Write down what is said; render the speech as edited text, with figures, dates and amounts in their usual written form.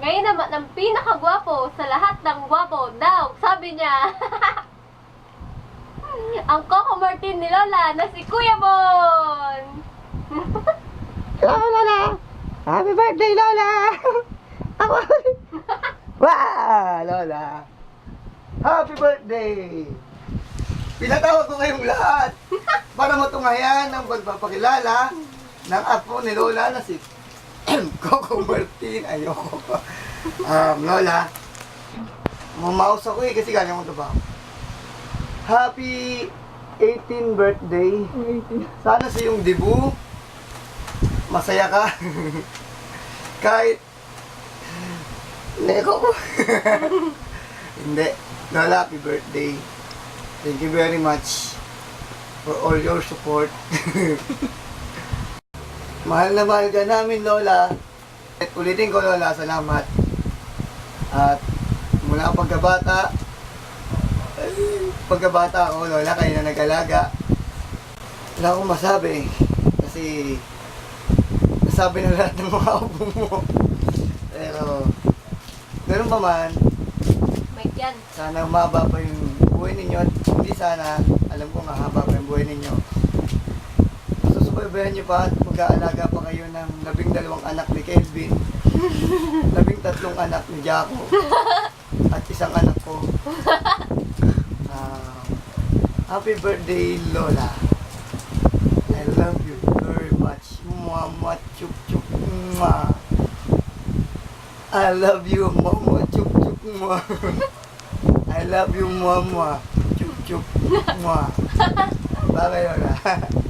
Ngayon naman, ang pinakagwapo sa lahat ng gwapo daw, sabi niya. Ang Coco Martin ni Lola na si Kuya Bon. Hello, Lola! Happy birthday, Lola! Ako! Wow, Lola! Happy birthday! Pinatawag ko kayong lahat para matungayan ang pagpapakilala ng apo ni Lola na si Coco Martin. Ayoko. Lola, mamaus ako kasi galing mo ito ba? Happy 18th birthday. Sana sa iyong debut, masaya ka. Kahit neko ko. Hindi. Lola, happy birthday. Thank you very much for all your support. Mahal na mahal ka namin, Lola. At ulitin ko, Lola, salamat. At mula pagkabata ako, Lola, kayo na nag-alaga. Wala akong masabi. Kasi nasabi na lahat ng mga apo mo. Pero ganun pa man, May yan. sana umaba pa yung buhay ninyo. At hindi sana, alam ko nga haba pa yung buhay ninyo. Susubaybayan nyo pa at mag-aalaga pa kayo ng 12 anak ni Kelvin, 13 anak ni Jaco, at isang anak ko. Happy birthday, Lola. I love you very much. Mama, chup chup, ma. I love you, mama, chup chup, ma. I love you, mama, chup chup, ma. Bye, Lola.